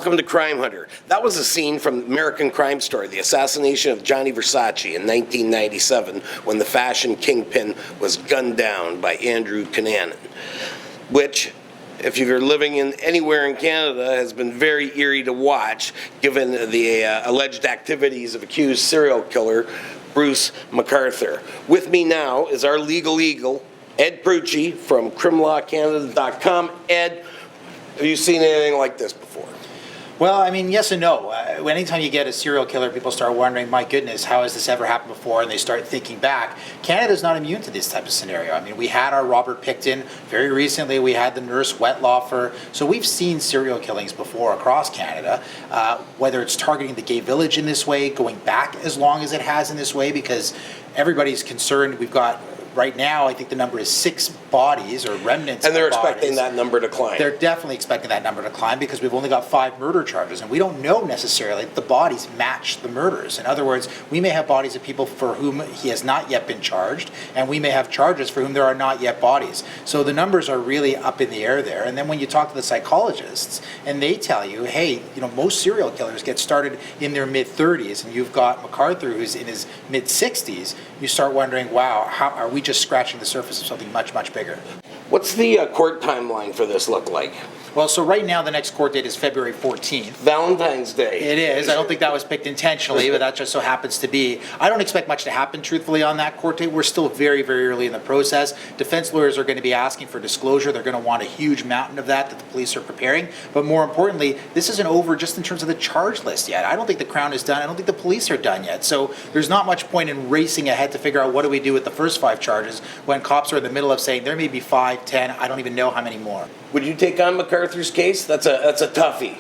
Welcome to Crime Hunter. That was a scene from American Crime Story, the assassination of Gianni Versace in 1997, when the fashion kingpin was gunned down by Andrew Cunanan, which, if you're living anywhere in Canada, has been very eerie to watch, given the alleged activities of accused serial killer Bruce McArthur. With me now is our legal eagle, Ed Prutschi from CrimLawCanada.com. Ed, have you seen anything like this before? Well, I mean, yes and no. Anytime you get a serial killer, people start wondering, my goodness, how has this ever happened before? And they start thinking back. Canada's not immune to this type of scenario. I mean, we had our Robert Pickton. Very recently, we had the nurse Wettlaufer. So we've seen serial killings before across Canada, whether it's targeting the gay village in this way, going back as long as it has in this way, because everybody's concerned. We've got, right now, I think the number is 6 bodies or remnants. And they're expecting that number to climb. They're definitely expecting that number to climb because we've only got 5 murder charges, and we don't know necessarily that the bodies match the murders. In other words, we may have bodies of people for whom he has not yet been charged, and we may have charges for whom there are not yet bodies. So the numbers are really up in the air there. And then when you talk to the psychologists, and they tell you, hey, most serial killers get started in their mid-30s, and you've got McArthur who's in his mid-60s, you start wondering, wow, how are we just scratching the surface of something much, much bigger? What's the court timeline for this look like? Well, so right now the next court date is February 14th. Valentine's Day. It is. I don't think that was picked intentionally, but that just so happens to be. I don't expect much to happen, truthfully, on that court date. We're still very, very early in the process. Defense lawyers are going to be asking for disclosure. They're going to want a huge mountain of that the police are preparing. But more importantly, this isn't over just in terms of the charge list yet. I don't think the Crown is done. I don't think the police are done yet. So there's not much point in racing ahead to figure out what do we do with the first 5 charges when cops are in the middle of saying there may be 5, 10, I don't even know how many more. Would you take on McArthur's case? That's a toughie.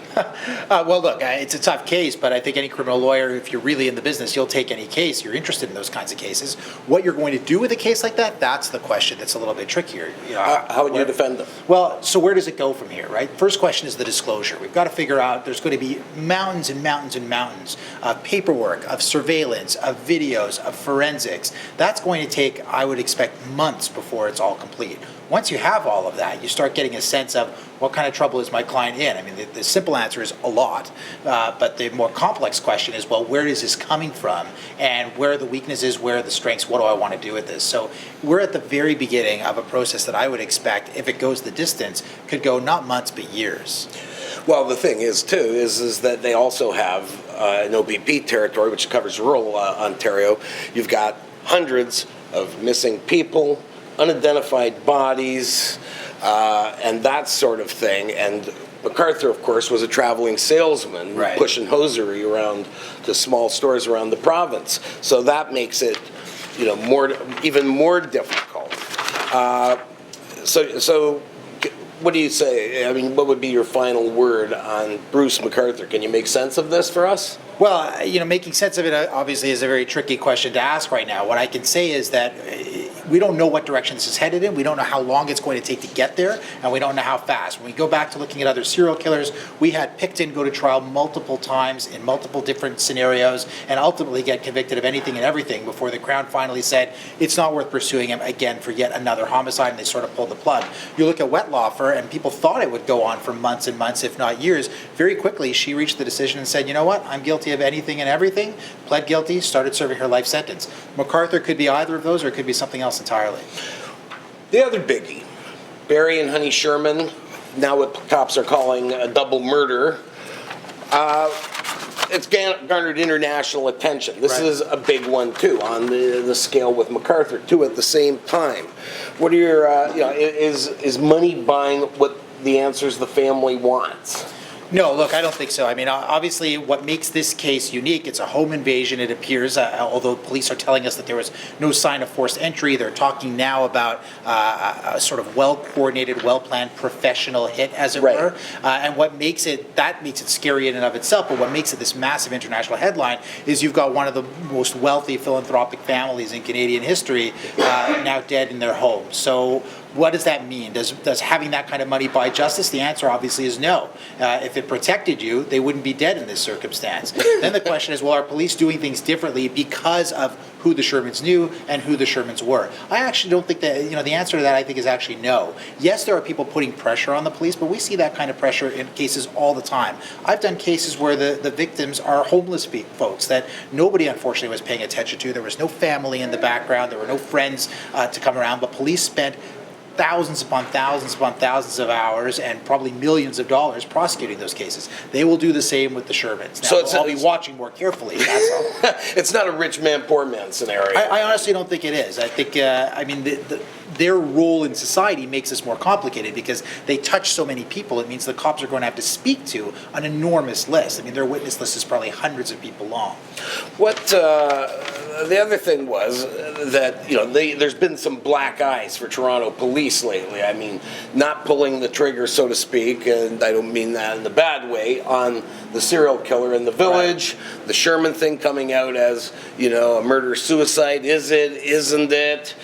Well, look, it's a tough case, but I think any criminal lawyer, if you're really in the business, you'll take any case. You're interested in those kinds of cases. What you're going to do with a case like that, that's the question that's a little bit trickier. How would you defend them? Well, so where does it go from here, right? First question is the disclosure. We've got to figure out there's going to be mountains and mountains and mountains of paperwork, of surveillance, of videos, of forensics. That's going to take, I would expect, months before it's all complete. Once you have all of that, you start getting a sense of what kind of trouble is my client in. I mean, the simple answer is a lot, but the more complex question is, well, where is this coming from, and where are the weaknesses, where are the strengths, what do I want to do with this? So we're at the very beginning of a process that I would expect, if it goes the distance, could go not months but years. Well, the thing is, too, is that they also have an OPP territory, which covers rural Ontario. You've got hundreds of missing people, unidentified bodies, and that sort of thing. And McArthur, of course, was a traveling salesman, right, pushing hosiery around to small stores around the province. So that makes it, even more difficult. So what do you say? I mean, what would be your final word on Bruce McArthur? Can you make sense of this for us? Well, making sense of it obviously is a very tricky question to ask right now. What I can say is that we don't know what direction this is headed in. We don't know how long it's going to take to get there, and we don't know how fast. When we go back to looking at other serial killers, we had Pickton go to trial multiple times in multiple different scenarios and ultimately get convicted of anything and everything before the Crown finally said it's not worth pursuing him again for yet another homicide, and they sort of pulled the plug. You look at Wettlaufer, and people thought it would go on for months and months, if not years. Very quickly, she reached the decision and said, you know what, I'm guilty of anything and everything, pled guilty, started serving her life sentence. McArthur could be either of those, or it could be something else entirely. The other biggie, Barry and Honey Sherman, now what cops are calling a double murder, it's garnered international attention. This is a big one, too, on the scale with McArthur, too, at the same time. What are your, is money buying what the answers the family wants? No, look, I don't think so. I mean, obviously, what makes this case unique, it's a home invasion, it appears, although police are telling us that there was no sign of forced entry. They're talking now about a sort of well-coordinated, well-planned professional hit, as it were. And what makes it scary in and of itself, but what makes it this massive international headline is you've got one of the most wealthy philanthropic families in Canadian history now dead in their home. So what does that mean? Does having that kind of money buy justice? The answer obviously is no. If it protected you, they wouldn't be dead in this circumstance. Then the question is, well, are police doing things differently because of who the Shermans knew and who the Shermans were? I actually don't think that, the answer to that I think is actually no. Yes, there are people putting pressure on the police, but we see that kind of pressure in cases all the time. I've done cases where the victims are homeless folks that nobody unfortunately was paying attention to. There was no family in the background. There were no friends to come around, but police spent thousands upon thousands upon thousands of hours and probably millions of dollars prosecuting those cases. They will do the same with the Shermans. Now, so I'll be watching more carefully. That's all. It's not a rich man, poor man scenario. I honestly don't think it is. I think, their role in society makes this more complicated because they touch so many people. It means the cops are going to have to speak to an enormous list. Their witness list is probably hundreds of people long. What the other thing was that, there's been some black eyes for Toronto police lately. Not pulling the trigger, so to speak, and I don't mean that in the bad way, on the serial killer in the village. Right. The Sherman thing coming out as, a murder-suicide. Is it? Isn't it?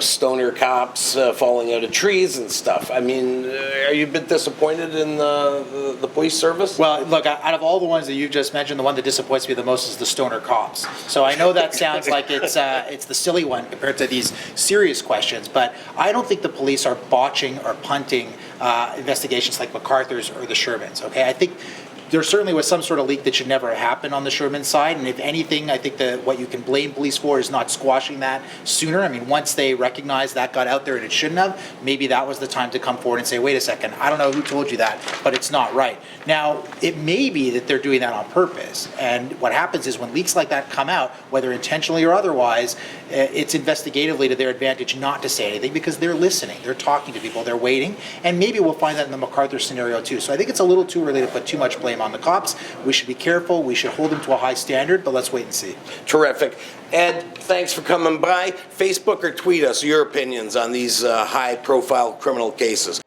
Stoner cops falling out of trees and stuff. Are you a bit disappointed in the police service? Well, look, out of all the ones that you just mentioned, the one that disappoints me the most is the stoner cops. So I know that sounds like it's the silly one compared to these serious questions, but I don't think the police are botching or punting investigations like McArthur's or the Shermans. Okay, I think there certainly was some sort of leak that should never happen on the Sherman side, and if anything, I think that what you can blame police for is not squashing that sooner. Once they recognized that got out there and it shouldn't have, maybe that was the time to come forward and say, wait a second, I don't know who told you that, but it's not right. Now, it may be that they're doing that on purpose, and what happens is when leaks like that come out, whether intentionally or otherwise, it's investigatively to their advantage not to say anything because they're listening, they're talking to people, they're waiting, and maybe we'll find that in the McArthur scenario too. So I think it's a little too early to put too much blame on the cops. We should be careful. We should hold them to a high standard, but let's wait and see. Terrific. Ed, thanks for coming by. Facebook or tweet us your opinions on these high-profile criminal cases.